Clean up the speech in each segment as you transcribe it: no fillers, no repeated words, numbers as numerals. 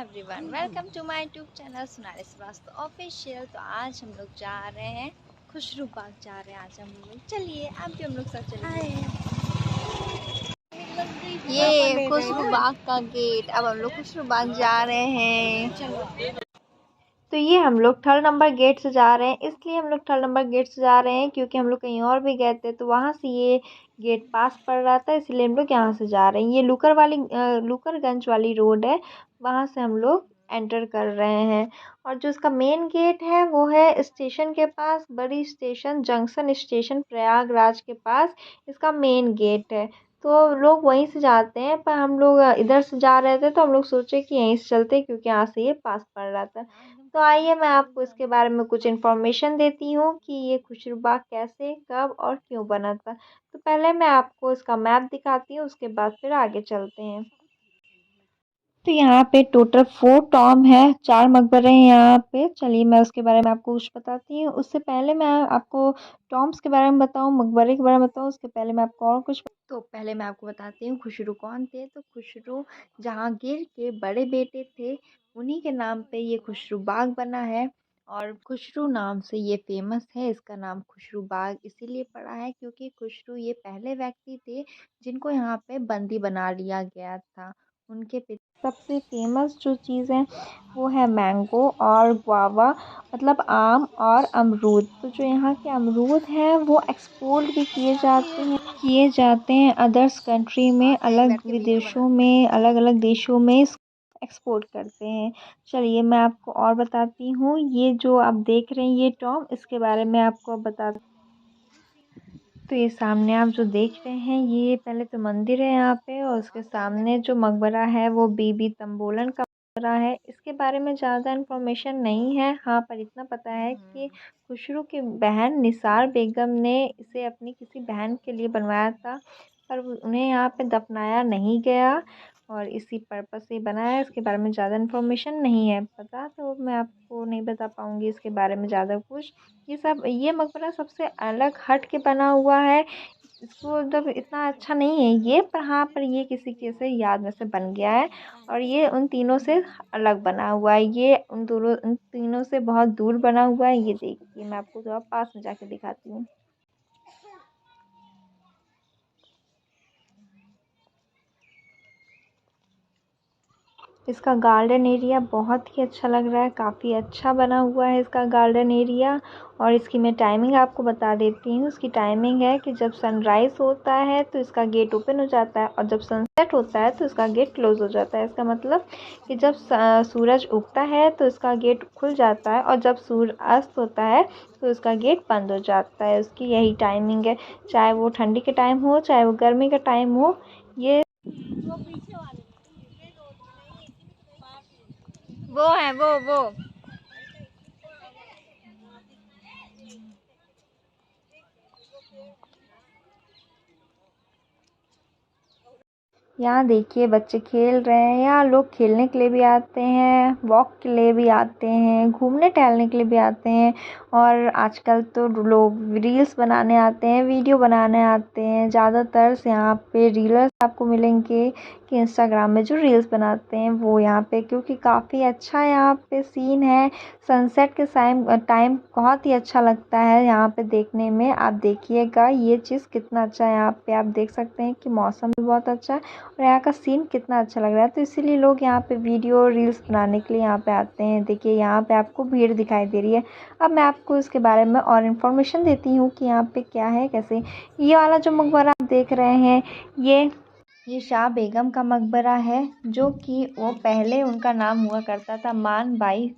Everyone, welcome to my YouTube channel Sonali Srivastava official. तो आज हम लोग जा रहे हैं खुशरू बाग जा रहे हैं आज हम लोग। चलिए आप भी हम लोग साथ चलिए। ये खुशरू बाग का गेट, अब हम लोग खुशरू बाग जा रहे हैं। चलो। तो ये हम लोग थर्ड नंबर गेट से जा रहे हैं। इसलिए हम लोग थर्ड नंबर गेट से जा रहे हैं क्योंकि हम लोग कहीं और भी गए थे तो वहाँ से ये गेट पास पड़ रहा था, इसलिए हम लोग यहाँ से जा रहे हैं। ये लुकरगंज वाली रोड है, वहाँ से हम लोग एंटर कर रहे हैं। और जो इसका मेन गेट है वो है स्टेशन के पास, बड़ी स्टेशन जंक्शन स्टेशन प्रयागराज के पास इसका मेन गेट है। तो लोग वहीं से जाते हैं, पर हम लोग इधर से जा रहे थे तो हम लोग सोचे कि यहीं से चलते क्योंकि यहाँ से ये पास पड़ रहा था। तो आइए मैं आपको इसके बारे में कुछ इन्फॉर्मेशन देती हूँ कि ये खुशरू बाग कैसे, कब और क्यों बना था। तो पहले मैं आपको इसका मैप दिखाती हूँ, उसके बाद फिर आगे चलते हैं। तो यहाँ पे टोटल 4 टॉम है, 4 मकबरे हैं यहाँ पे। चलिए मैं उसके बारे में आपको कुछ बताती हूँ। उससे पहले मैं आपको टॉम्स के बारे में बताऊँ, मकबरे के बारे में बताऊँ, उसके पहले मैं आपको और कुछ। तो पहले मैं आपको बताती हूँ खुशरू कौन थे। तो खुशरू जहांगीर के बड़े बेटे थे, उन्हीं के नाम पे ये खुशरू बाग बना है। और खुशरू नाम से ये फेमस है, इसका नाम खुशरू बाग इसीलिए पड़ा है क्योंकि खुशरू ये पहले व्यक्ति थे जिनको यहाँ पे बंदी बना लिया गया था। उनके सबसे फेमस जो चीज़ है वो है मैंगो और गुआवा, मतलब आम और अमरूद। तो जो यहाँ के अमरूद हैं वो एक्सपोर्ट भी किए जाते हैं अदर्स कंट्री में, अलग विदेशों में, अलग अलग देशों में एक्सपोर्ट करते हैं। चलिए मैं आपको और बताती हूँ। ये जो आप देख रहे हैं ये टॉम, इसके बारे में आपको बता। तो ये सामने आप जो देख रहे हैं ये पहले तो मंदिर है यहाँ पे, और उसके सामने जो मकबरा है वो बीबी तंबोलन का मकबरा है। इसके बारे में ज़्यादा इन्फॉर्मेशन नहीं है, हाँ पर इतना पता है कि खुशरू की बहन निसार बेगम ने इसे अपनी किसी बहन के लिए बनवाया था, पर उन्हें यहाँ पे दफनाया नहीं गया और इसी पर्पस से बनाया है। इसके बारे में ज़्यादा इन्फॉर्मेशन नहीं है पता, तो मैं आपको नहीं बता पाऊँगी इसके बारे में ज़्यादा कुछ। ये मकबरा सबसे अलग हट के बना हुआ है। इसको मतलब इतना अच्छा नहीं है ये, पर हाँ पर ये किसी के से याद में से बन गया है और ये उन तीनों से अलग बना हुआ है। ये उन तीनों से बहुत दूर बना हुआ है। ये देखिए मैं आपको थोड़ा पास में जाके दिखाती हूँ। इसका गार्डन एरिया बहुत ही अच्छा लग रहा है, काफ़ी अच्छा बना हुआ है इसका गार्डन एरिया। और इसकी मैं टाइमिंग आपको बता देती हूँ। इसकी टाइमिंग है कि जब सनराइज़ होता है तो इसका गेट ओपन हो जाता है और जब सनसेट होता है तो इसका गेट क्लोज हो जाता है। इसका मतलब कि जब सूरज उगता है तो इसका गेट खुल जाता है और जब सूर्य अस्त होता है तो इसका गेट बंद हो जाता है। उसकी यही टाइमिंग है, चाहे वो ठंडी के टाइम हो चाहे वो गर्मी का टाइम हो। ये वो है वो यहाँ देखिए बच्चे खेल रहे हैं। यहाँ लोग खेलने के लिए भी आते हैं, वॉक के लिए भी आते हैं, घूमने टहलने के लिए भी आते हैं। और आजकल तो लोग रील्स बनाने आते हैं, वीडियो बनाने आते हैं। ज़्यादातर से यहाँ पे रीलर्स आपको मिलेंगे कि इंस्टाग्राम में जो रील्स बनाते हैं वो यहाँ पे, क्योंकि काफ़ी अच्छा यहाँ पे सीन है। सनसेट के टाइम बहुत ही अच्छा लगता है यहाँ पे देखने में। आप देखिएगा ये चीज़ कितना अच्छा है। यहाँ पे आप देख सकते हैं कि मौसम भी बहुत अच्छा है और यहाँ का सीन कितना अच्छा लग रहा है। तो इसीलिए लोग यहाँ पे वीडियो रील्स बनाने के लिए यहाँ पे आते हैं। देखिए यहाँ पे आपको भीड़ दिखाई दे रही है। अब मैं आपको इसके बारे में और इन्फॉर्मेशन देती हूँ कि यहाँ पे क्या है कैसे। ये वाला जो मकबरा आप देख रहे हैं ये शाह बेगम का मकबरा है, जो कि वो पहले उनका नाम हुआ करता था मान बाई,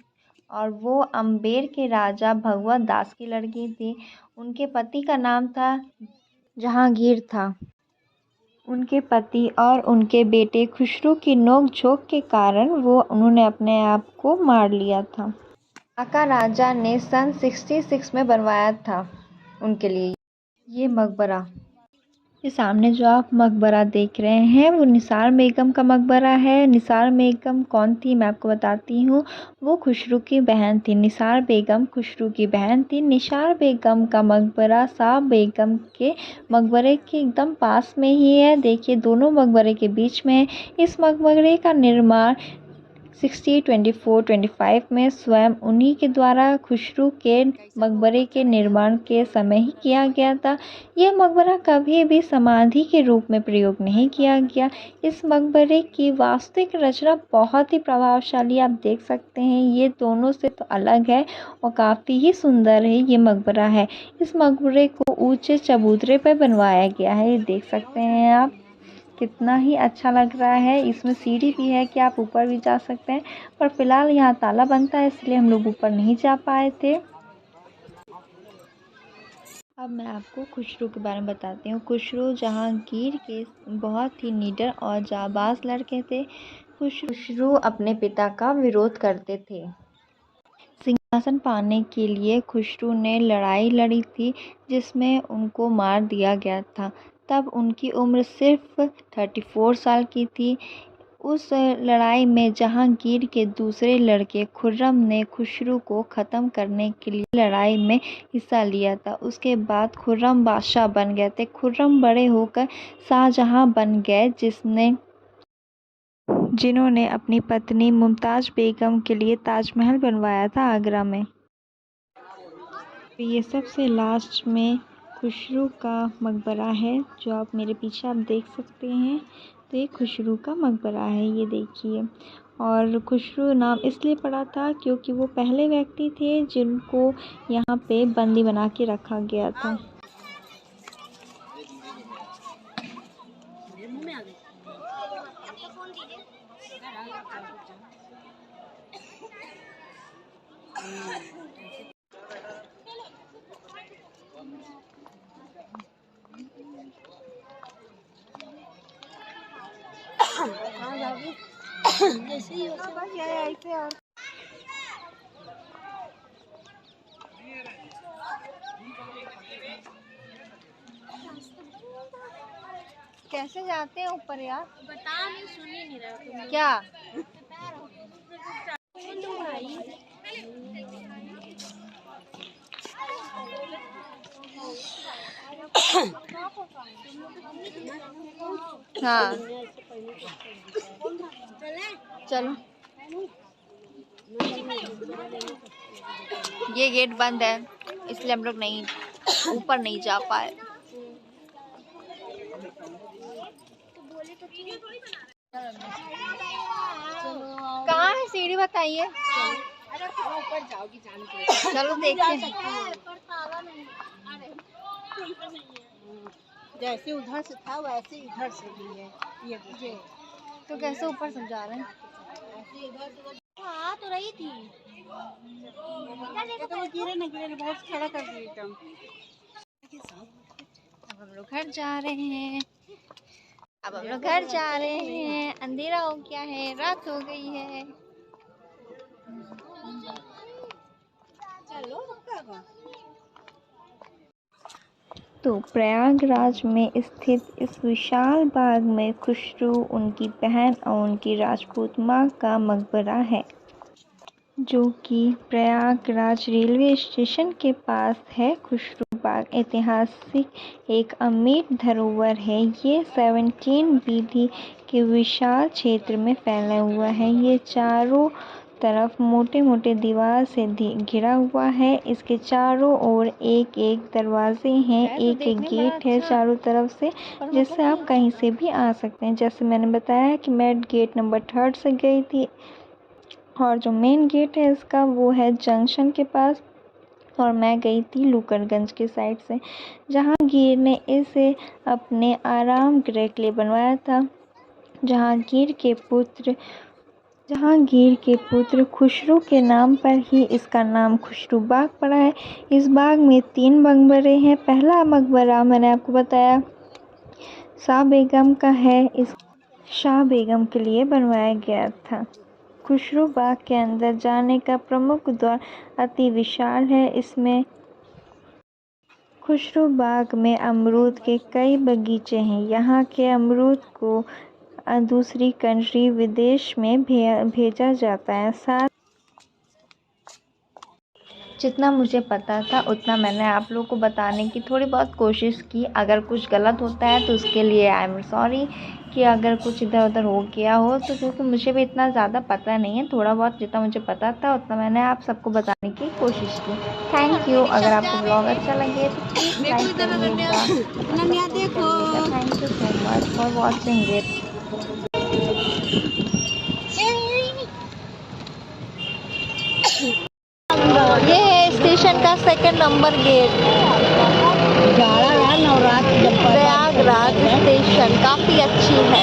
और वो अम्बेर के राजा भगवत दास की लड़की थी। उनके पति का नाम था जहांगीर था। उनके पति और उनके बेटे खुसरो की नोक-झोंक के कारण उन्होंने अपने आप को मार लिया था। काका राजा ने सन 66 में बनवाया था उनके लिए ये मकबरा। ये सामने जो आप मकबरा देख रहे हैं वो निसार बेगम का मकबरा है। निसार बेगम कौन थी मैं आपको बताती हूँ। वो खुसरो की बहन थी। निसार बेगम खुसरो की बहन थी। निसार बेगम का मकबरा शाह बेगम के मकबरे के एकदम पास में ही है। देखिए दोनों मकबरे के बीच में है। इस मकबरे का निर्माण 1624-25 में स्वयं उन्हीं के द्वारा खुसरो के मकबरे के निर्माण के समय ही किया गया था। यह मकबरा कभी भी समाधि के रूप में प्रयोग नहीं किया गया। इस मकबरे की वास्तविक रचना बहुत ही प्रभावशाली, आप देख सकते हैं, ये दोनों से तो अलग है और काफ़ी ही सुंदर है ये मकबरा है। इस मकबरे को ऊंचे चबूतरे पर बनवाया गया है, ये देख सकते हैं आप, कितना ही अच्छा लग रहा है। इसमें सीढ़ी भी है कि आप ऊपर भी जा सकते हैं, पर फिलहाल यहाँ ताला बनता है इसलिए हम लोग ऊपर नहीं जा पाए थे। अब मैं आपको खुसरो के बारे में बताती हूँ। खुसरो जहांगीर के बहुत ही निडर और जाबाज लड़के थे। खुसरो अपने पिता का विरोध करते थे। सिंहासन पाने के लिए खुसरो ने लड़ाई लड़ी थी जिसमें उनको मार दिया गया था। तब उनकी उम्र सिर्फ 34 साल की थी। उस लड़ाई में जहांगीर के दूसरे लड़के खुर्रम ने खुसरो को ख़त्म करने के लिए लड़ाई में हिस्सा लिया था। उसके बाद खुर्रम बादशाह बन गए थे। खुर्रम बड़े होकर शाहजहां बन गए जिन्होंने अपनी पत्नी मुमताज़ बेगम के लिए ताजमहल बनवाया था आगरा में। ये सबसे लास्ट में खुसरो का मकबरा है जो आप मेरे पीछे आप देख सकते हैं। तो ये खुसरो का मकबरा है, ये देखिए। और खुसरो नाम इसलिए पड़ा था क्योंकि वो पहले व्यक्ति थे जिनको यहाँ पे बंदी बना के रखा गया था। कैसे जाते हैं ऊपर यार? बता, मैं सुन ही नहीं रहा। क्या? हाँ चलो, ये गेट बंद है इसलिए हम लोग नहीं ऊपर नहीं जा पाए। कहाँ है सीढ़ी बताइए? ऊपर जाओगी जाने के लिए। चलो देखते हैं। जैसे उधर से था वैसे इधर से भी है। ये तो कैसे ऊपर से जा रहे हैं? ऐसे इधर से हाँ तो रही थी। तो वो गिरे न बहुत खड़ा कर दिए एकदम। अब हम लोग घर जा रहे हैं। अंधेरा हो गया है, रात हो गई है। तो प्रयागराज में स्थित इस विशाल बाग में खुसरो, उनकी बहन और उनकी राजपूत माँ का मकबरा है, जो कि प्रयागराज रेलवे स्टेशन के पास है। खुसरो बाग ऐतिहासिक एक अमीर धरोहर है। ये 17 वीथी के विशाल क्षेत्र में फैला हुआ है। ये चारों तरफ मोटे मोटे दीवार से घिरा हुआ है। इसके चारों ओर एक एक दरवाजे हैं, एक एक गेट है चारों तरफ से, जिससे आप कहीं से भी आ सकते हैं। जैसे मैंने बताया कि मैं गेट नंबर 3 से गई थी और जो मेन गेट है इसका वो है जंक्शन के पास, और मैं गई थी लूकरगंज के साइड से। जहांगीर ने इसे अपने आराम गृह के लिए बनवाया था। जहांगीर के पुत्र खुसरो के नाम पर ही इसका नाम खुसरो बाग पड़ा है। इस बाग में 3 मकबरे हैं। पहला मकबरा मैंने आपको बताया शाह बेगम का है। इस शाह बेगम के लिए बनवाया गया था। खुसरो बाग के अंदर जाने का प्रमुख द्वार अति विशाल है। इसमें खुसरो बाग में अमरूद के कई बगीचे हैं। यहाँ के अमरूद को दूसरी कंट्री विदेश में भेजा जाता है। साथ जितना मुझे पता था उतना मैंने आप लोगों को बताने की थोड़ी बहुत कोशिश की। अगर कुछ गलत होता है तो उसके लिए आई एम सॉरी, कि अगर कुछ इधर उधर हो गया हो तो, क्योंकि मुझे भी इतना ज़्यादा पता नहीं है। थोड़ा बहुत जितना मुझे पता था उतना मैंने आप सबको बताने की कोशिश की। Thank you. अगर आपको ब्लॉग अच्छा लगे तो प्लीज़ लाइक करिएगा, सपोर्ट करिएगा। Thank you so much for watching it. ये है स्टेशन का 2nd number gate, Prayagraj station. काफ़ी अच्छी है।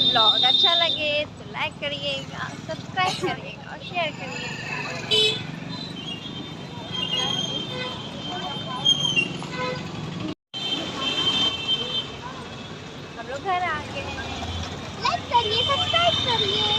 ब्लॉग अच्छा लगे तो लाइक करिएगा, सब्सक्राइब करिएगा और शेयर करिएगा। हम लोग घर आ गए। लाइक करिए, सब्सक्राइब करिए।